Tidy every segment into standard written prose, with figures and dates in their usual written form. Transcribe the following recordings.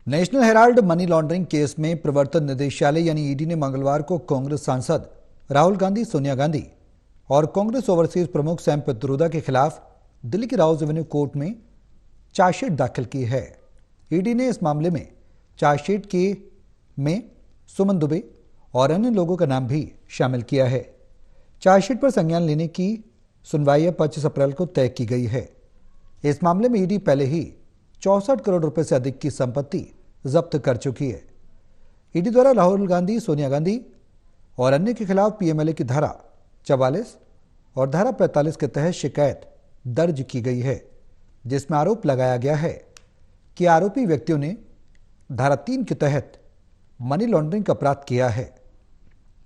National Herald money laundering case में प्रवर्तन निदेशालय यानी ईडी ने मंगलवार को कांग्रेस सांसद राहुल गांधी, सोनिया गांधी और कांग्रेस ओवरसीज प्रमुख सैम पित्रोदा के खिलाफ दिल्ली की राउज एवेन्यू कोर्ट में चार्जशीट दाखिल की है। ईडी ने इस मामले में चार्जशीट में सुमन दुबे और अन्य लोगों का नाम भी शामिल किया है। चार्जशीट पर संज्ञान लेने की सुनवाई 25 अप्रैल को तय की गई है। इस मामले में ईडी पहले ही 64 करोड़ रुपए से अधिक की संपत्ति जब्त कर चुकी है। ईडी द्वारा राहुल गांधी, सोनिया गांधी और अन्य के खिलाफ पीएमएलए की धारा 44 और धारा 45 के तहत शिकायत दर्ज की गई है, जिसमें आरोप लगाया गया है कि आरोपी व्यक्तियों ने धारा 3 के तहत मनी लॉन्ड्रिंग का अपराध किया है।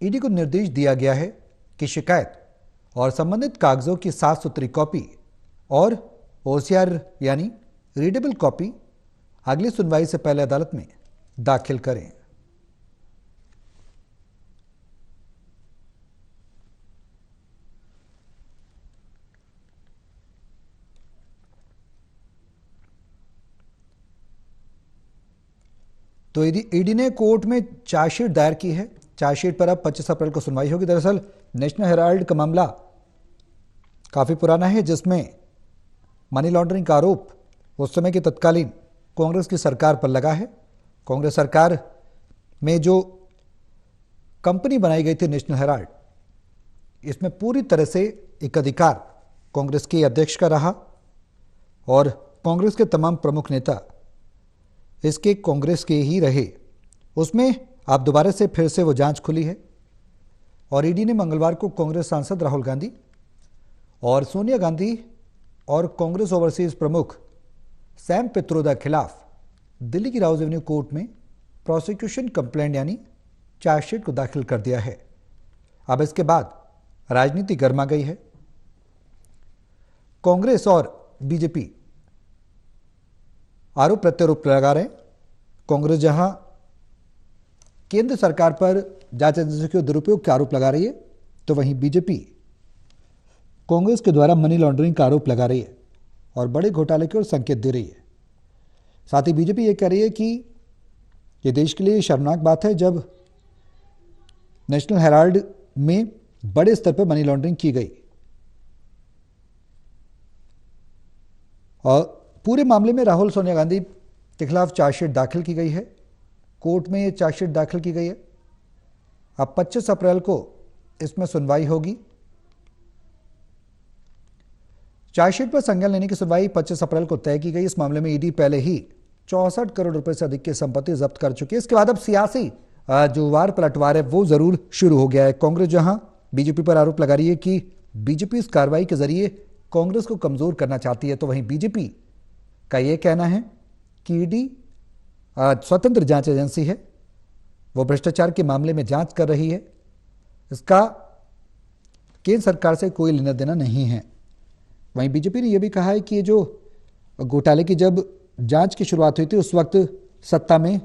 ईडी को निर्देश दिया गया है कि शिकायत और संबंधित कागजों की साफ सुथरी कॉपी और ओसीआर यानी रीडेबल कॉपी अगली सुनवाई से पहले अदालत में दाखिल करें। तो ईडी ने कोर्ट में चार्जशीट दायर की है। चार्जशीट पर अब 25 अप्रैल को सुनवाई होगी। दरअसल नेशनल हेराल्ड का मामला काफी पुराना है, जिसमें मनी लॉन्ड्रिंग का आरोप उस समय की तत्कालीन कांग्रेस की सरकार पर लगा है। कांग्रेस सरकार में जो कंपनी बनाई गई थी नेशनल हेराल्ड, इसमें पूरी तरह से एक अधिकार कांग्रेस के अध्यक्ष का रहा और कांग्रेस के तमाम प्रमुख नेता इसके कांग्रेस के ही रहे। उसमें अब दोबारा से फिर से वो जांच खुली है और ईडी ने मंगलवार को कांग्रेस सांसद राहुल गांधी और सोनिया गांधी और कांग्रेस ओवरसीज प्रमुख सैम पित्रोदा के खिलाफ दिल्ली की राउज एवेन्यू कोर्ट में प्रोसिक्यूशन कंप्लेंट यानी चार्जशीट को दाखिल कर दिया है। अब इसके बाद राजनीति गर्मा गई है। कांग्रेस और बीजेपी आरोप प्रत्यारोप लगा रहे हैं। कांग्रेस जहां केंद्र सरकार पर जांच एजेंसी के दुरुपयोग का आरोप लगा रही है, तो वहीं बीजेपी कांग्रेस के द्वारा मनी लॉन्ड्रिंग का आरोप लगा रही है और बड़े घोटाले की ओर संकेत दे रही है। साथ ही बीजेपी ये कह रही है कि ये देश के लिए शर्मनाक बात है जब नेशनल हेराल्ड में बड़े स्तर पर मनी लॉन्ड्रिंग की गई। और पूरे मामले में राहुल, सोनिया गांधी के खिलाफ चार्जशीट दाखिल की गई है। कोर्ट में ये चार्जशीट दाखिल की गई है। अब 25 अप्रैल को इसमें सुनवाई होगी। चार्जशीट पर संज्ञान लेने की सुनवाई 25 अप्रैल को तय की गई। इस मामले में ईडी पहले ही 64 करोड़ रुपए से अधिक की संपत्ति जब्त कर चुकी है। इसके बाद अब सियासी जो वार पलटवार है वो जरूर शुरू हो गया है। कांग्रेस जहां बीजेपी पर आरोप लगा रही है कि बीजेपी इस कार्रवाई के जरिए कांग्रेस को कमजोर करना चाहती है, तो वहीं बीजेपी का यह कहना है कि ईडी स्वतंत्र जांच एजेंसी है, वो भ्रष्टाचार के मामले में जांच कर रही है, इसका केंद्र सरकार से कोई लेना देना नहीं है। वहीं बीजेपी ने यह भी कहा है कि ये जो घोटाले की जब जांच की शुरुआत हुई थी उस वक्त सत्ता में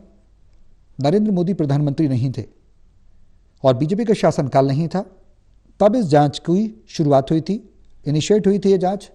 नरेंद्र मोदी प्रधानमंत्री नहीं थे और बीजेपी का शासनकाल नहीं था, तब इस जांच की शुरुआत हुई थी, इनिशिएट हुई थी ये जांच।